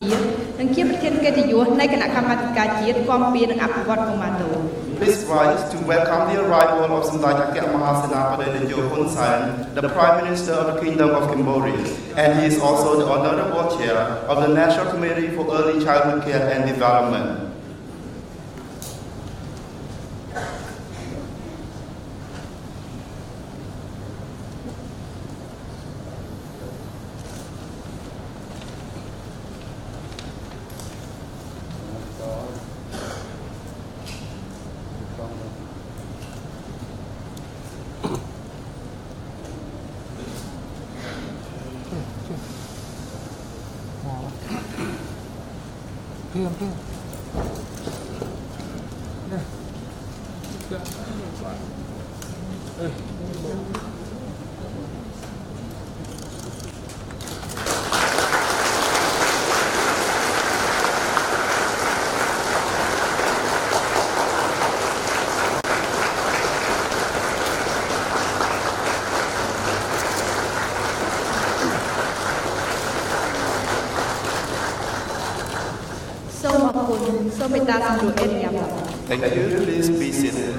Please rise to welcome the arrival of Samdech Akia Mahasenapadej Hun Sen, the Prime Minister of the Kingdom of Cambodia, and he is also the Honorable Chair of the National Committee for Early Childhood Care and Development. Thank you. Please be seated.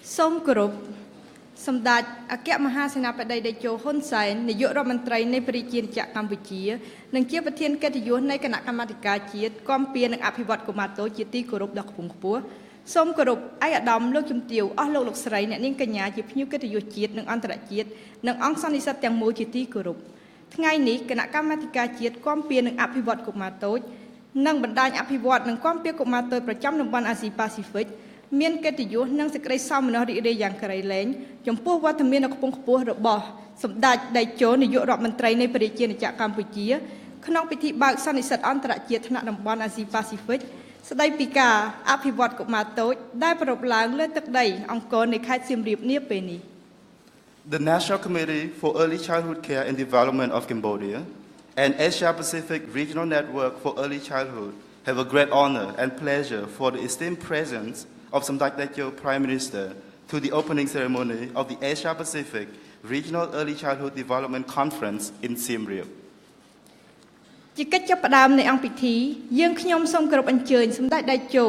Som Group Samdech Akia Mahasenapadej Hun Sen នាយករដ្ឋមន្ត្រីនៃប្រជាជាតិកម្ពុជានិងជាប្រធានកិត្តិយសនៃគណៈកម្មាធិការជាតិគាំពៀនិងអភិវឌ្ឍកុមារតូចជាទីគោរពដ៏ខ្ពង់ខ្ពស់សូមគោរពឯកឧត្តមលោកជំទាវអស់លោកស្រីអ្នកនាងកញ្ញាជាភ្ញៀវកិត្តិយសជាតិនិងអន្តរជាតិនិងអង្គសន្និសីទទាំងមូលជាទីគោរពថ្ងៃនេះគណៈកម្មាធិការជាតិគាំពៀនិងអភិវឌ្ឍកុមារតូចនិងបណ្ដាញអភិវឌ្ឍនិងគាំពៀកុមារតូចប្រចាំតំបន់អាស៊ីប៉ាស៊ីហ្វិកមានកិត្តិយសនិងសេចក្តីសោមនស្សរីករាយយ៉ាងក្រៃលែងចំពោះវត្តមានដ៏ខ្ពង់ខ្ពស់របស់សម្ដេចតេជោនាយករដ្ឋមន្ត្រីនៃប្រជាជាតិកម្ពុជាក្នុងពិធីបើកសន្និសីទអន្តរជាតិថ្នាក់តំបន់អាស៊ីប៉ាស៊ីហ្វិកស្តីពីការអភិវឌ្ឍកុមារតូចដែលប្រារព្ធឡើងលើទឹកដីអង្គរនៃខេត្តសៀមរាបនាពេលនេះ The National Committee for Early Childhood Care and Development of Cambodia and Asia Pacific Regional Network for Early Childhood have a great honor and pleasure for the esteemed presence of Samdech Techo Prime Minister to the opening ceremony of the Asia Pacific Regional Early Childhood Development Conference in Siem Reap. ជាកិច្ចចាប់ផ្ដើមនៃអង្គពិធីយើងខ្ញុំសូមគោរពអញ្ជើញសម្ដេចតេជោ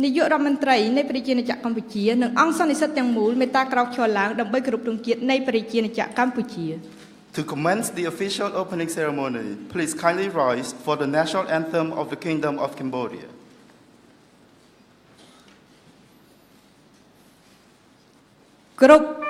នាយករដ្ឋមន្ត្រីនៃប្រជាជាតិកម្ពុជានិងអង្គសន្និសីទទាំងមូលមេត្តាក្រោកឈរឡើងដើម្បីគោរពទង់ជាតិនៃប្រជាជាតិកម្ពុជា To commence the official opening ceremony, please kindly rise for the national anthem of the Kingdom of Cambodia. Group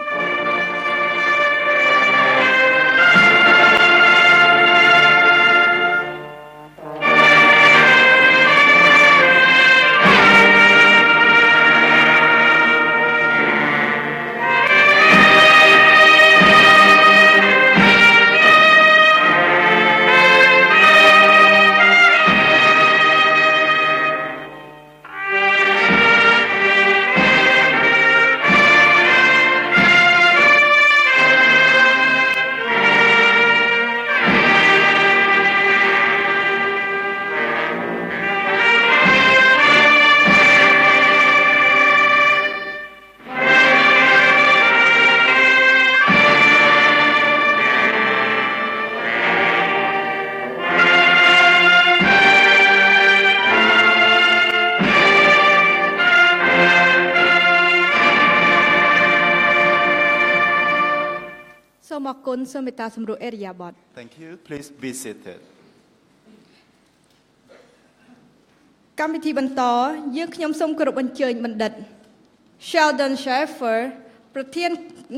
Thank you. Please be seated. កម្មវិធីបន្តយើងខ្ញុំសូមគោរពអញ្ជើញបណ្ឌិត Sheldon Schaefer ប្រធាន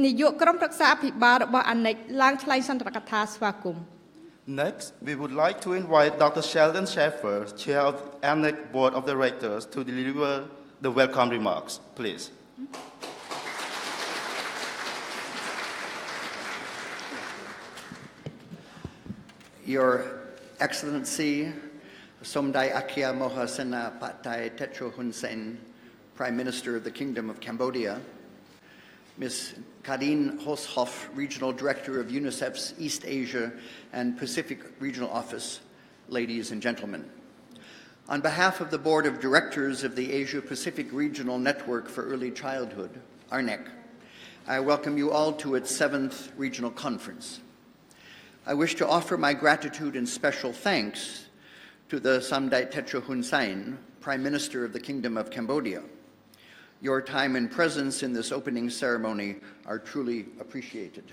នាយកក្រុមប្រឹក្សាអភិបាលរបស់អាណិកឡើងថ្លែងសន្ទរកថាស្វាគមន៍ Next, we would like to invite Dr. Sheldon Schaefer, Chair of the ANEC Board of Directors, to deliver the welcome remarks. Please. Your Excellency, Samdech Akia Mahasenapadej Techo Hun Sen, Prime Minister of the Kingdom of Cambodia, Ms. Kadine Hoshoff, Regional Director of UNICEF's East Asia and Pacific Regional Office, ladies and gentlemen. On behalf of the Board of Directors of the Asia-Pacific Regional Network for Early Childhood, ARNEC, I welcome you all to its 7th Regional Conference. I wish to offer my gratitude and special thanks to the Samdech Techo Hun Sen, Prime Minister of the Kingdom of Cambodia. Your time and presence in this opening ceremony are truly appreciated.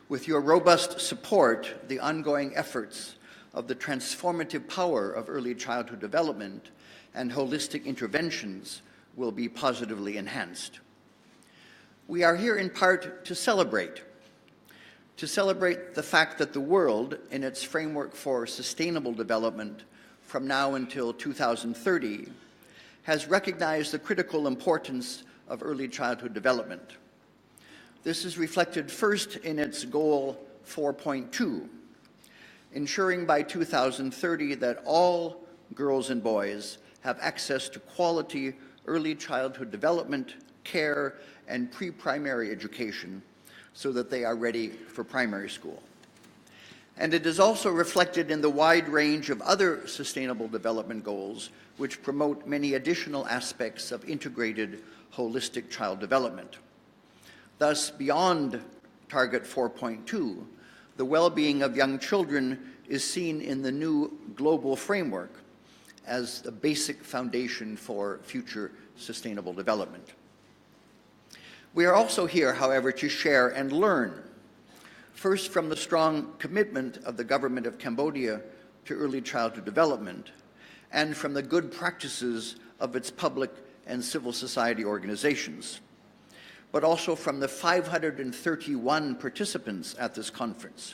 With your robust support, the ongoing efforts of the transformative power of early childhood development and holistic interventions will be positively enhanced. We are here in part to celebrate the fact that the world, in its framework for sustainable development from now until 2030, has recognized the critical importance of early childhood development. This is reflected first in its Goal 4.2, ensuring by 2030 that all girls and boys have access to quality early childhood development, care, and pre-primary education so that they are ready for primary school. And it is also reflected in the wide range of other sustainable development goals which promote many additional aspects of integrated, holistic child development. Thus, beyond Target 4.2, the well-being of young children is seen in the new global framework as the basic foundation for future sustainable development. We are also here, however, to share and learn, first from the strong commitment of the government of Cambodia to early childhood development, and from the good practices of its public and civil society organizations, but also from the 531 participants at this conference,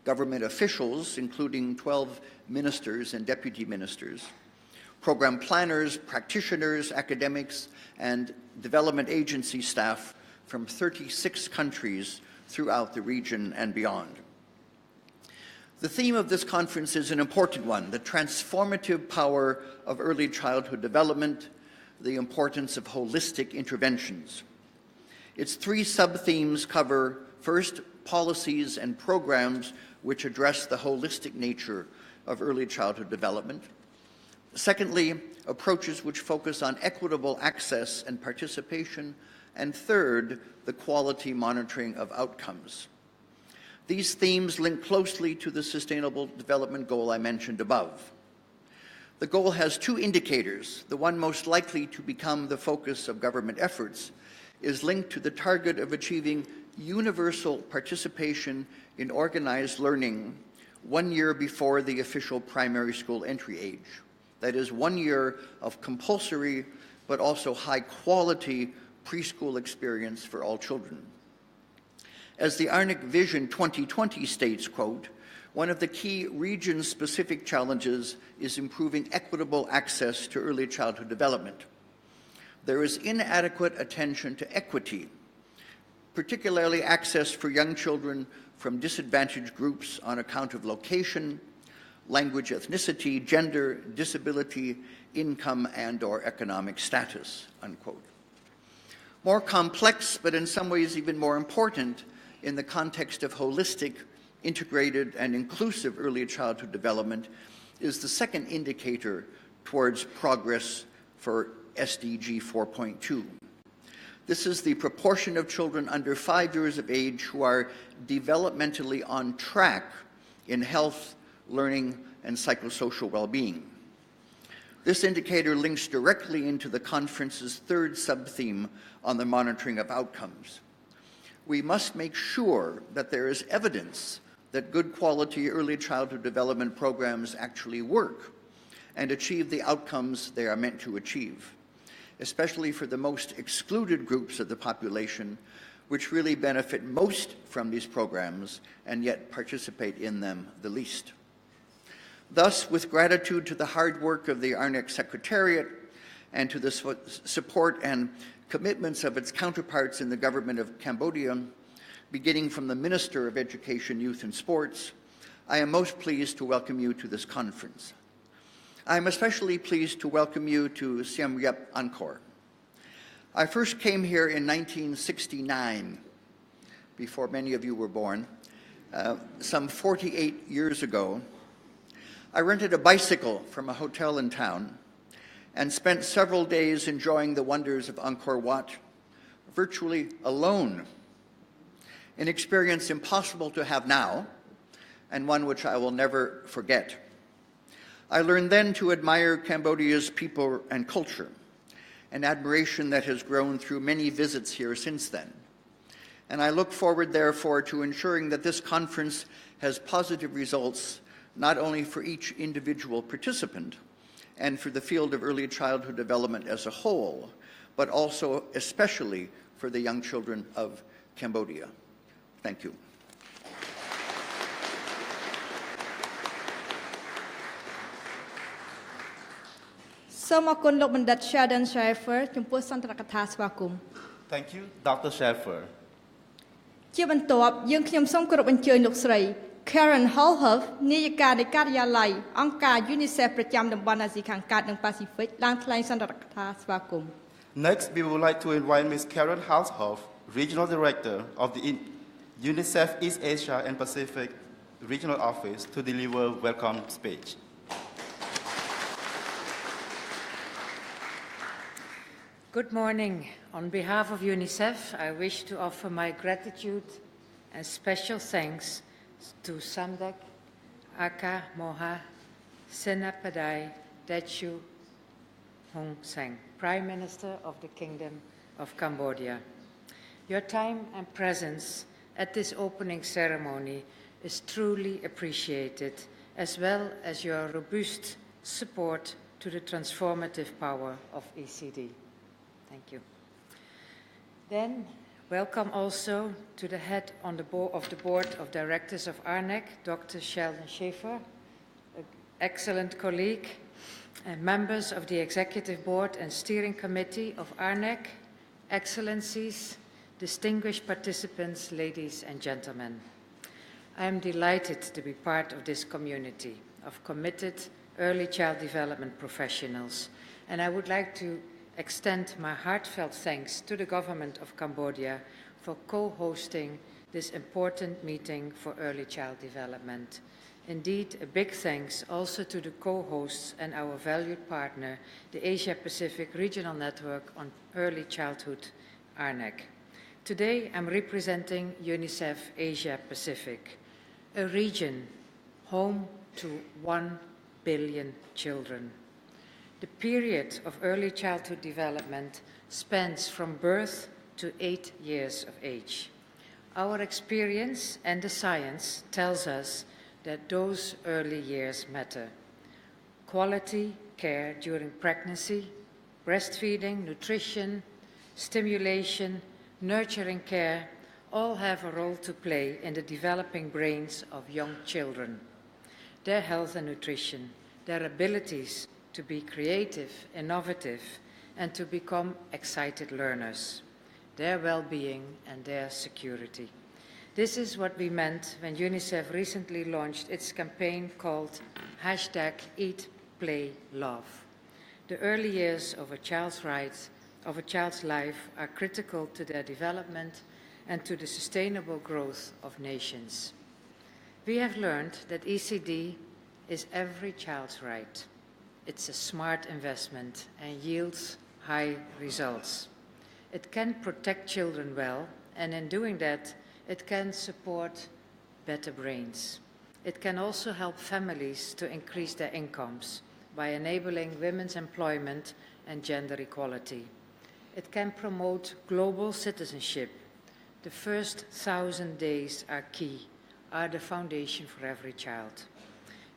government officials, including 12 ministers and deputy ministers, program planners, practitioners, academics, and development agency staff from 36 countries throughout the region and beyond. The theme of this conference is an important one: the transformative power of early childhood development, the importance of holistic interventions. Its 3 sub-themes cover, first, policies and programs which address the holistic nature of early childhood development. Secondly, approaches which focus on equitable access and participation. And third, the quality monitoring of outcomes. These themes link closely to the Sustainable Development Goal I mentioned above. The goal has 2 indicators. The one most likely to become the focus of government efforts is linked to the target of achieving universal participation in organized learning 1 year before the official primary school entry age. That is 1 year of compulsory but also high-quality preschool experience for all children. As the ARNEC Vision 2020 states, quote, "One of the key region-specific challenges is improving equitable access to early childhood development. There is inadequate attention to equity, particularly access for young children from disadvantaged groups on account of location, language, ethnicity, gender, disability, income, and/or economic status," unquote. More complex, but in some ways even more important in the context of holistic, integrated, and inclusive early childhood development, is the second indicator towards progress for SDG 4.2. This is the proportion of children under 5 years of age who are developmentally on track in health, learning, and psychosocial well-being. This indicator links directly into the conference's 3rd sub-theme on the monitoring of outcomes. We must make sure that there is evidence that good quality early childhood development programs actually work and achieve the outcomes they are meant to achieve, especially for the most excluded groups of the population, which really benefit most from these programs and yet participate in them the least. Thus, with gratitude to the hard work of the ARNEC Secretariat and to the support and commitments of its counterparts in the government of Cambodia, beginning from the Minister of Education, Youth and Sports, I am most pleased to welcome you to this conference. I am especially pleased to welcome you to Siem Reap Angkor. I first came here in 1969, before many of you were born, some 48 years ago. I rented a bicycle from a hotel in town and spent several days enjoying the wonders of Angkor Wat, virtually alone, an experience impossible to have now, and one which I will never forget. I learned then to admire Cambodia's people and culture, an admiration that has grown through many visits here since then. And I look forward, therefore, to ensuring that this conference has positive results not only for each individual participant and for the field of early childhood development as a whole, but also especially for the young children of Cambodia. Thank you. Sheldon Schaefer ចំពោះសន្ទរកថាស្វាគមន៍ Thank you, Dr. Schaefer. ជាបន្ទាប់យើងខ្ញុំសូមគោរពអញ្ជើញលោកស្រី Karen Holhoff នាយិកានៃការិយាល័យអង្គការ UNICEF ប្រចាំតំបន់អាស៊ីខាងកើតនិងប៉ាស៊ីហ្វិកឡើងថ្លែងសន្ទរកថាស្វាគមន៍ Next, we would like to invite Ms. Karen Holhoff, Regional Director of the UNICEF East Asia and Pacific Regional Office, to deliver welcome speech. Good morning. On behalf of UNICEF, I wish to offer my gratitude and special thanks to Samdech Aka Moha Senapadai Techu Hun Sen, Prime Minister of the Kingdom of Cambodia. Your time and presence at this opening ceremony is truly appreciated, as well as your robust support to the transformative power of ECD. Thank you. Then, welcome also to the head of the Board of Directors of ARNEC, Dr. Sheldon Schaefer, an excellent colleague, and members of the Executive Board and Steering Committee of ARNEC, Excellencies, distinguished participants, ladies and gentlemen. I am delighted to be part of this community of committed early child development professionals, and I would like to extend my heartfelt thanks to the government of Cambodia for co-hosting this important meeting for early child development. Indeed, a big thanks also to the co-hosts and our valued partner, the Asia-Pacific Regional Network on Early Childhood, ARNEC. Today, I'm representing UNICEF Asia-Pacific, a region home to 1 billion children. The period of early childhood development spans from birth to 8 years of age. Our experience and the science tells us that those early years matter. Quality care during pregnancy, breastfeeding, nutrition, stimulation, nurturing care all have a role to play in the developing brains of young children. Their health and nutrition, their abilities to be creative, innovative, and to become excited learners, their well-being and their security. This is what we meant when UNICEF recently launched its campaign called #EatPlayLove. The early years of a child's life are critical to their development and to the sustainable growth of nations. We have learned that ECD is every child's right. It's a smart investment and yields high results. It can protect children well, and in doing that, it can support better brains. It can also help families to increase their incomes by enabling women's employment and gender equality. It can promote global citizenship. The first 1,000 days are key, are the foundation for every child.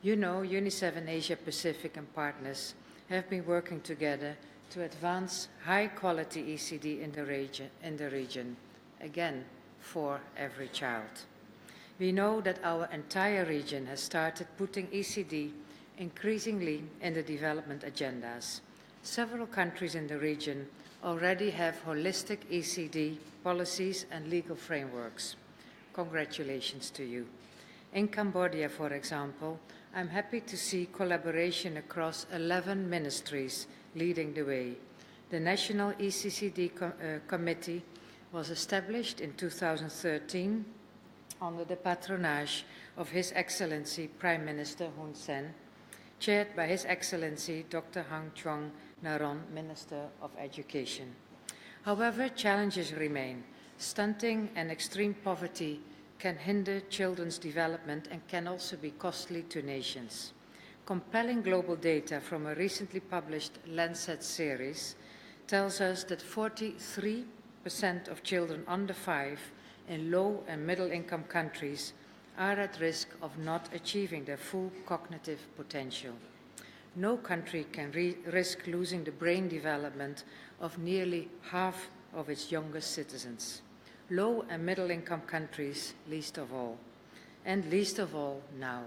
You know, UNICEF and Asia-Pacific and partners have been working together to advance high-quality ECD in the region, again, for every child. We know that our entire region has started putting ECD increasingly in the development agendas. Several countries in the region already have holistic ECD policies and legal frameworks. Congratulations to you. In Cambodia, for example, I'm happy to see collaboration across 11 ministries leading the way. The National ECCD Committee was established in 2013 under the patronage of His Excellency Prime Minister Hun Sen, chaired by His Excellency Dr. Hang Chuang Naron, Minister of Education. However, challenges remain. Stunting and extreme poverty can hinder children's development and can also be costly to nations. Compelling global data from a recently published Lancet series tells us that 43% of children under 5 in low and middle income countries are at risk of not achieving their full cognitive potential. No country can risk losing the brain development of nearly half of its youngest citizens. Low and middle income countries least of all, and least of all now.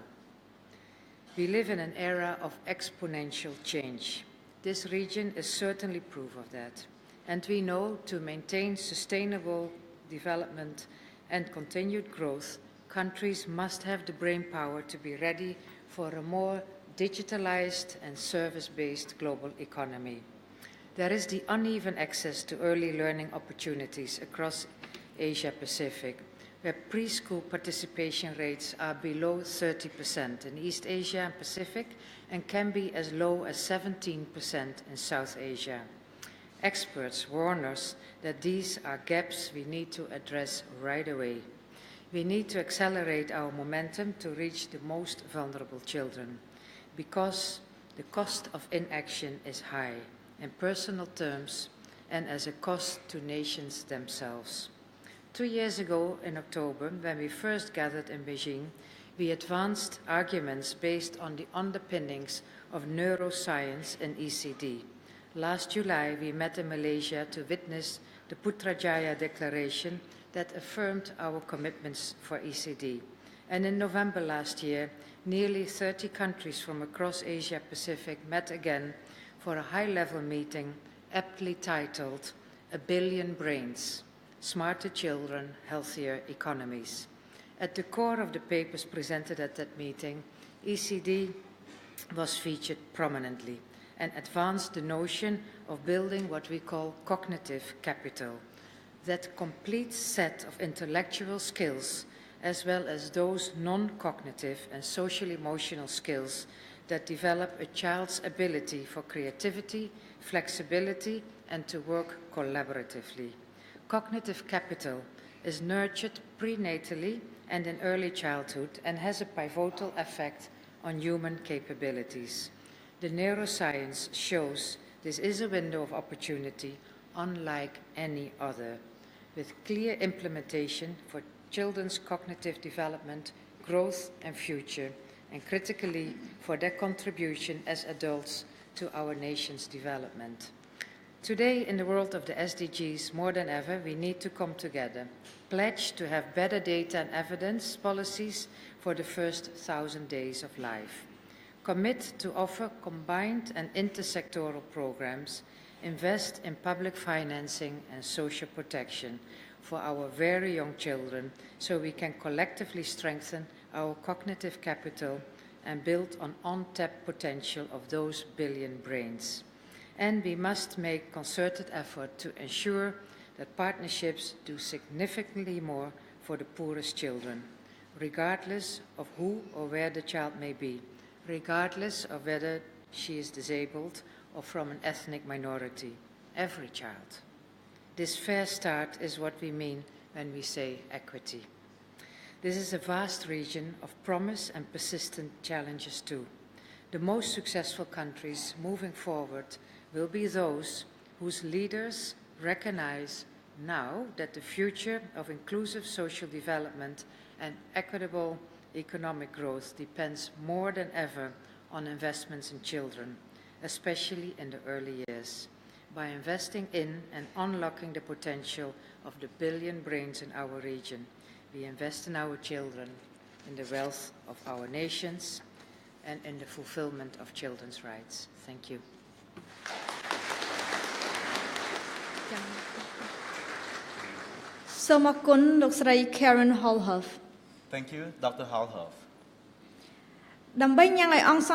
We live in an era of exponential change. This region is certainly proof of that. And we know to maintain sustainable development and continued growth, countries must have the brain power to be ready for a more digitalized and service-based global economy. There is the uneven access to early learning opportunities across Asia Pacific, where preschool participation rates are below 30% in East Asia and Pacific and can be as low as 17% in South Asia. Experts warn us that these are gaps we need to address right away. We need to accelerate our momentum to reach the most vulnerable children, because the cost of inaction is high in personal terms and as a cost to nations themselves. 2 years ago, in October, when we first gathered in Beijing, we advanced arguments based on the underpinnings of neuroscience and ECD. Last July, we met in Malaysia to witness the Putrajaya Declaration that affirmed our commitments for ECD. And in November last year, nearly 30 countries from across Asia Pacific met again for a high-level meeting aptly titled "A Billion Brains, Smarter Children, Healthier Economies." At the core of the papers presented at that meeting, ECD was featured prominently and advanced the notion of building what we call cognitive capital, that complete set of intellectual skills as well as those non-cognitive and social-emotional skills that develop a child's ability for creativity, flexibility, and to work collaboratively. Cognitive capital is nurtured prenatally and in early childhood and has a pivotal effect on human capabilities. The neuroscience shows this is a window of opportunity unlike any other, with clear implementation for children's cognitive development, growth and future, and critically for their contribution as adults to our nation's development. Today, in the world of the SDGs, more than ever, we need to come together, pledge to have better data and evidence policies for the first 1,000 days of life, commit to offer combined and intersectoral programs, invest in public financing and social protection for our very young children so we can collectively strengthen our cognitive capital and build on untapped potential of those billion brains. And we must make concerted effort to ensure that partnerships do significantly more for the poorest children, regardless of who or where the child may be, regardless of whether she is disabled or from an ethnic minority, every child. This fair start is what we mean when we say equity. This is a vast region of promise and persistent challenges too. The most successful countries moving forward will be those whose leaders recognize now that the future of inclusive social development and equitable economic growth depends more than ever on investments in children, especially in the early years. By investing in and unlocking the potential of the billion brains in our region, we invest in our children, in the wealth of our nations, and in the fulfillment of children's rights. Thank you. Soomអរគុណលោកស្រី Karen Holhoff. Thank you, Dr. Halhoff. ដើម្បីញ៉ាំងឲ្យអង្គ